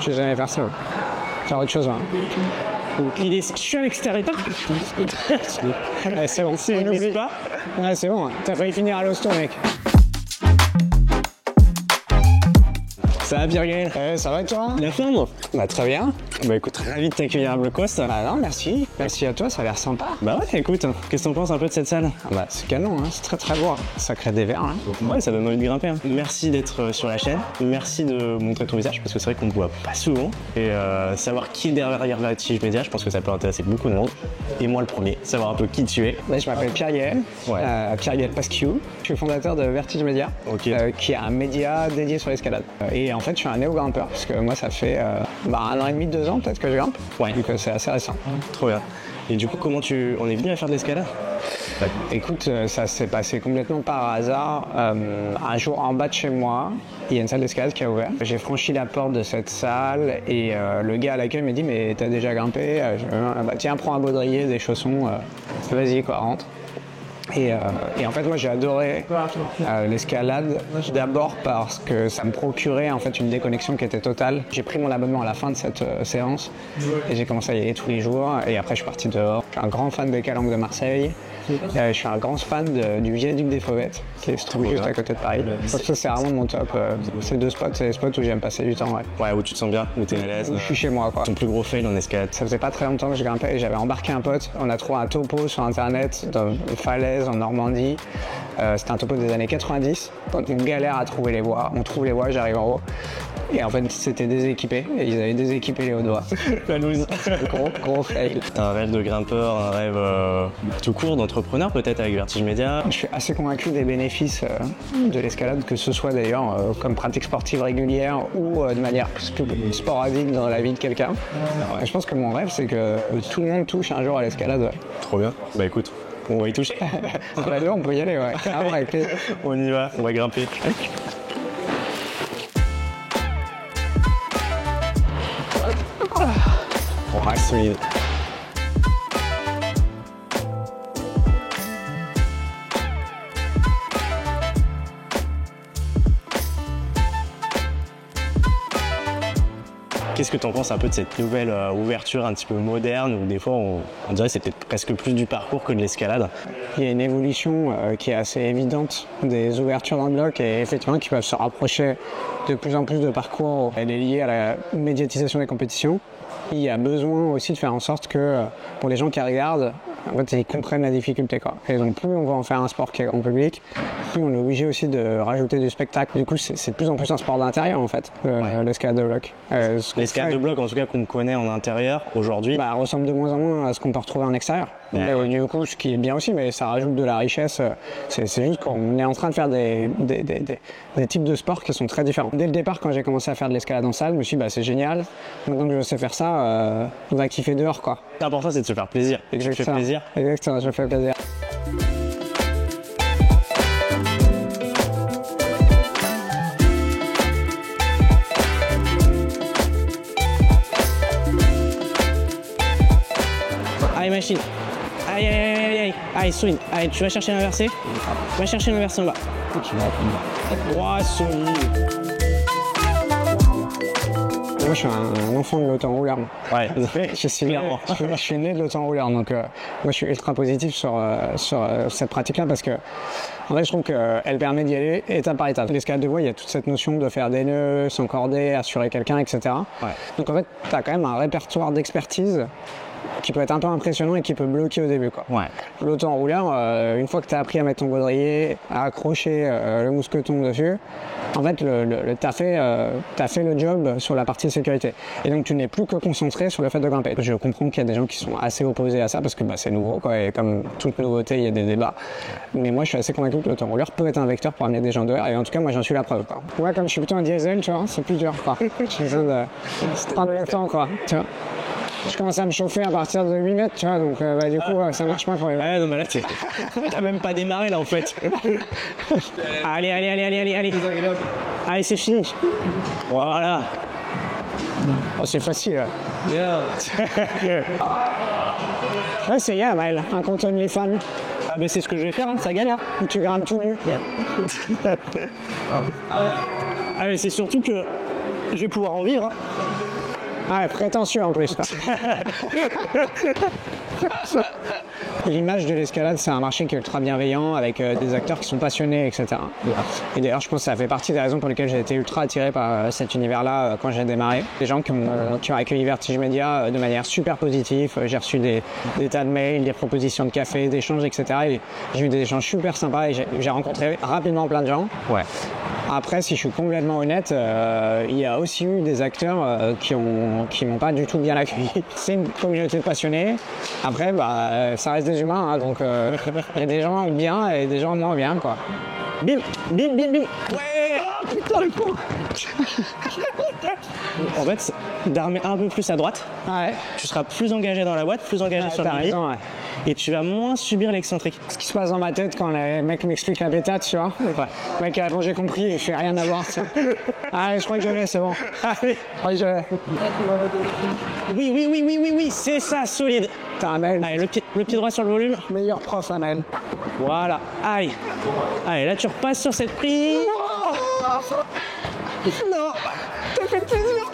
Je vais jamais faire ça. Faire autre chose. Hein. Je suis à l'extérieur. Ouais, c'est bon. On n'oublie pas. Ouais, c'est bon. T'as failli finir à l'hosto, mec. Ça va, Pierre-Gaël? Ça va toi? La forme? Bah très bien. Bah écoute, ravi de t'accueillir à Blockhouse. Bah non, merci. Merci à toi, ça a l'air sympa. Bah ouais, écoute, qu'est-ce que t'en penses un peu de cette salle? Ah bah c'est canon, hein. C'est très très beau. Ça crée des verres. Hein. Ouais, ça donne envie de grimper. Hein. Merci d'être sur la chaîne. Merci de montrer ton visage parce que c'est vrai qu'on ne voit pas souvent. Et savoir qui est derrière Vertige Media, je pense que ça peut intéresser beaucoup de monde. Et moi le premier, savoir un peu qui tu es. Bah, je m'appelle Pierre-Gaël. Ouais. Pierre-Gaël Pasquiou. Je suis fondateur de Vertige Media, qui est un média dédié sur l'escalade. Et en fait, je suis un néo-grimpeur parce que moi, ça fait 1 an et demi, 2 ans peut-être que je grimpe. Ouais. Donc c'est assez récent. Trop bien. Et du coup, comment on est venu à faire de l'escalade? Bah, écoute, ça s'est passé complètement par hasard. Un jour, en bas de chez moi, il y a une salle d'escalade qui a ouvert. J'ai franchi la porte de cette salle et le gars à l'accueil me dit « Mais t'as déjà grimpé bah, tiens, prends un baudrier, des chaussons, vas-y, quoi, rentre. » Et en fait, moi, j'ai adoré l'escalade, d'abord parce que ça me procurait en fait une déconnexion qui était totale. J'ai pris mon abonnement à la fin de cette séance et j'ai commencé à y aller tous les jours. Et après, je suis parti dehors. Je suis un grand fan des Calanques de Marseille. Je suis un grand fan du viaduc des Fauvettes, qui se trouve juste à côté de Paris. Parce que c'est vraiment mon top. Ces 2 spots, c'est les spots où j'aime passer du temps. Ouais, où tu te sens bien, où t'es à l'aise. Où je suis chez moi, quoi. Ton plus gros fail en escalade? Ça faisait pas très longtemps que je grimpais et j'avais embarqué un pote. On a trouvé un topo sur internet dans une falaise en Normandie. C'était un topo des années 90. On galère à trouver les voies. On trouve les voies, j'arrive en haut. Et en fait, c'était déséquipé. Et ils avaient déséquipé les hauts doigts. La loose. Gros fail. T'as un rêve de grimpeur, un rêve tout court d'entrepreneur peut-être avec Vertige Media? Je suis assez convaincu des bénéfices de l'escalade, que ce soit d'ailleurs comme pratique sportive régulière ou de manière plus sporadique dans la vie de quelqu'un. Je pense que mon rêve, c'est que tout le monde touche un jour à l'escalade. Ouais. Trop bien. Bah écoute, on va y toucher. Bah là, on peut y aller, ouais. On y va, on va grimper. On reste solide. Qu'est-ce que tu en penses un peu de cette nouvelle ouverture un petit peu moderne où des fois on dirait que c'est peut-être presque plus du parcours que de l'escalade? Il y a une évolution qui est assez évidente des ouvertures dans le bloc et effectivement qui peuvent se rapprocher de plus en plus de parcours. Elle est liée à la médiatisation des compétitions. Il y a besoin aussi de faire en sorte que pour les gens qui regardent, en fait, ils comprennent la difficulté, quoi. Et donc plus on va en faire un sport qui est grand public, plus on est obligé aussi de rajouter du spectacle. Du coup, c'est de plus en plus un sport d'intérieur en fait, l'escalade de bloc. L'escalade de bloc, en tout cas qu'on connaît en intérieur aujourd'hui, ressemble de moins en moins à ce qu'on peut retrouver en extérieur. Ouais. Du coup, ce qui est bien aussi, mais ça rajoute de la richesse. C'est juste qu'on est en train de faire des types de sports qui sont très différents. Dès le départ, quand j'ai commencé à faire de l'escalade en salle, je me suis dit, c'est génial. Maintenant que je sais faire ça, on va kiffer dehors, quoi. L'important, c'est de se faire plaisir. Exactement. Tu fais plaisir. Exactement, je fais plaisir. Allez, machine. Allez, swing. Allez, tu vas chercher l'inversé. Va chercher l'inversé en bas. Droit, solide. Moi, je suis un enfant de l'auto-rouleur. Ouais, je suis né de l'auto-rouleur, donc moi, je suis ultra positif sur cette pratique-là parce que, en fait, je trouve qu'elle permet d'y aller étape par étape. L'escalade de voie, il y a toute cette notion de faire des nœuds, s'encorder, assurer quelqu'un, etc. Ouais. Donc, en fait, tu as quand même un répertoire d'expertise qui peut être un peu impressionnant et qui peut bloquer au début, quoi. Ouais. L'auto-enrouleur, une fois que tu as appris à mettre ton baudrier, à accrocher le mousqueton dessus, en fait, t'as fait le job sur la partie sécurité. Et donc, tu n'es plus que concentré sur le fait de grimper. Je comprends qu'il y a des gens qui sont assez opposés à ça parce que c'est nouveau, quoi, et comme toute nouveauté, il y a des débats. Mais moi, je suis assez convaincu que l'auto-enrouleur peut être un vecteur pour amener des gens dehors, et en tout cas, moi, j'en suis la preuve, quoi. Moi, comme je suis plutôt un diesel, tu vois, c'est plus dur, quoi. J'ai besoin de prendre le temps, quoi, tu vois. Je commence à me chauffer à partir de 8 mètres, tu vois, donc du coup, ça marche pas pour les... Ouais, non, mais là, t'as même pas démarré, là, en fait. Allez. Allez, c'est fini. Voilà. Oh, c'est facile, là. Yeah. Ouais, c'est Yamal, un compte OnlyFans. Ah, mais c'est ce que je vais faire, hein, ça galère. Tu grimpes tout nu. Ah, mais c'est surtout que je vais pouvoir en vivre. Hein. Ouais, prétentieux en plus. L'image de l'escalade, c'est un marché qui est ultra bienveillant, avec des acteurs qui sont passionnés, etc. Et d'ailleurs, je pense que ça fait partie des raisons pour lesquelles j'ai été ultra attiré par cet univers-là quand j'ai démarré. Des gens qui ont accueilli Vertige Media de manière super positive. J'ai reçu des tas de mails, des propositions de café, d'échanges, etc. Et j'ai eu des échanges super sympas et j'ai rencontré rapidement plein de gens. Ouais. Après, si je suis complètement honnête, il y a aussi eu des acteurs qui m'ont pas du tout bien accueilli. C'est une communauté de passionnés. Après, ça reste des humains, hein, donc il y a des gens bien et des gens moins bien, quoi. Bim, bim, bim, bim. Ouais, putain le con. En fait, d'armer un peu plus à droite, Ouais. tu seras plus engagé dans la boîte, plus engagé sur le T'as midi, raison, ouais. et tu vas moins subir l'excentrique. Ce qui se passe dans ma tête quand les mecs m'expliquent la bêta, tu vois. Ouais. Le mec a bon, j'ai compris et je fais rien à voir. Ah, je crois que je l'ai, c'est bon. Allez. Je crois que je l'ai. Oui, c'est ça, solide. Putain, Naël. Allez, le pied droit sur le volume. Meilleur prof, hein, Naël. Voilà. Allez, là tu repasses sur cette prise. Non, t'as fait plaisir.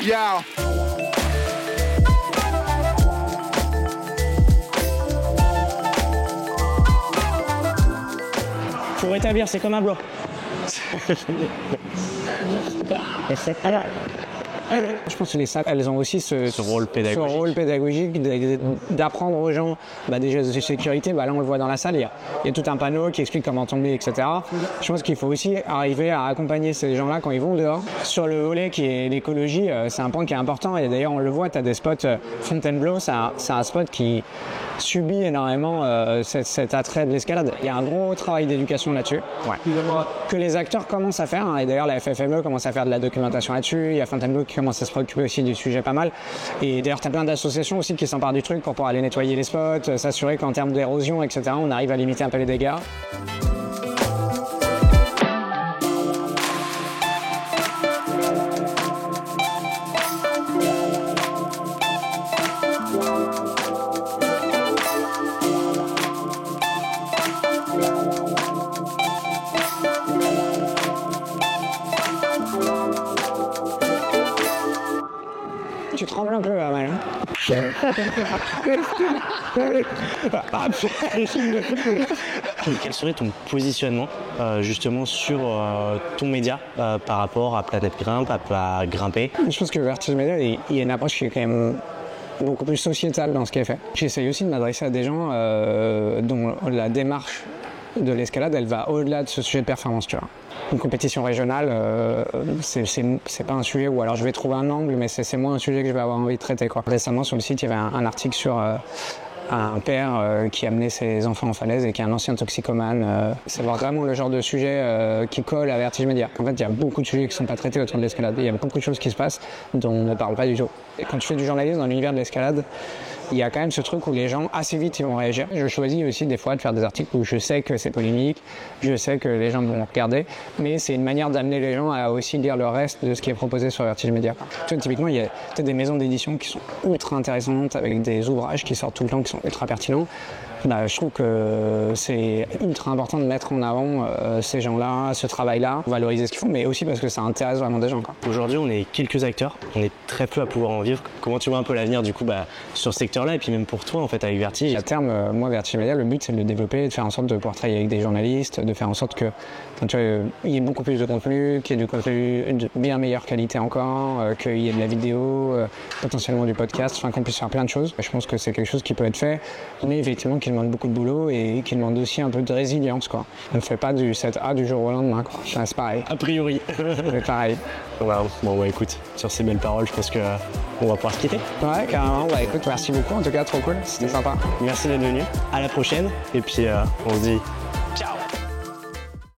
Yo. Pour établir, c'est comme un bloc. Je pense que les salles, elles ont aussi Ce rôle pédagogique. d'apprendre aux gens des gestes de sécurité. Là, on le voit dans la salle, il y a tout un panneau qui explique comment tomber, etc. Je pense qu'il faut aussi arriver à accompagner ces gens-là quand ils vont dehors. Sur le volet qui est l'écologie, c'est un point qui est important. Et d'ailleurs, on le voit, tu as des spots Fontainebleau, c'est un spot qui subit énormément cet attrait de l'escalade. Il y a un gros travail d'éducation là-dessus. Ouais. Que les acteurs commencent à faire, hein, et d'ailleurs la FFME commence à faire de la documentation là-dessus, il y a Fontainebleau qui commence à se préoccuper aussi du sujet pas mal, et d'ailleurs tu as plein d'associations aussi qui s'emparent du truc pour pouvoir aller nettoyer les spots, s'assurer qu'en termes d'érosion, etc., on arrive à limiter un peu les dégâts. Tu trembles un peu, mal. Quel serait ton positionnement justement sur ton média par rapport à Planète Grimpe, à Grimper? Je pense que Vertige Media, il y a une approche qui est quand même beaucoup plus sociétale dans ce qui est fait. J'essaye aussi de m'adresser à des gens dont la démarche de l'escalade, elle va au-delà de ce sujet de performance, tu vois. Une compétition régionale, c'est pas un sujet où alors je vais trouver un angle, mais c'est moins un sujet que je vais avoir envie de traiter, quoi. Récemment, sur le site, il y avait un article sur un père qui amenait ses enfants en falaise et qui est un ancien toxicomane. C'est vraiment le genre de sujet qui colle à Vertige Media. En fait, il y a beaucoup de sujets qui ne sont pas traités autour de l'escalade. Il y a beaucoup de choses qui se passent dont on ne parle pas du tout. Et quand tu fais du journalisme dans l'univers de l'escalade, il y a quand même ce truc où les gens, assez vite, ils vont réagir. Je choisis aussi des fois de faire des articles où je sais que c'est polémique, je sais que les gens vont regarder, mais c'est une manière d'amener les gens à aussi lire le reste de ce qui est proposé sur Vertige Media. Tu vois, typiquement, il y a peut-être des maisons d'édition qui sont ultra intéressantes, avec des ouvrages qui sortent tout le temps, qui sont ultra pertinents. Je trouve que c'est ultra important de mettre en avant ces gens-là, ce travail-là, valoriser ce qu'ils font, mais aussi parce que ça intéresse vraiment des gens, quoi. Aujourd'hui, on est quelques acteurs, on est très peu à pouvoir en vivre. Comment tu vois un peu l'avenir du coup sur ce secteur-là et puis même pour toi en fait avec Vertige? À terme, moi, Vertige Media, le but c'est de le développer, de faire en sorte de pouvoir travailler avec des journalistes, de faire en sorte que il y ait beaucoup plus de contenu, qu'il y ait du contenu de bien meilleure qualité encore, qu'il y ait de la vidéo, potentiellement du podcast, qu'on puisse faire plein de choses. Je pense que c'est quelque chose qui peut être fait, mais effectivement qui demande beaucoup de boulot et qui demande aussi un peu de résilience, quoi. On ne fait pas du 7A du jour au lendemain, quoi. C'est pareil. A priori. C'est pareil. Wow. Bon, écoute, sur ces belles paroles, je pense que on va pouvoir se quitter. Ouais, carrément. Écoute, merci beaucoup. En tout cas, trop cool. C'était sympa. Merci d'être venu. À la prochaine. Et puis, on se dit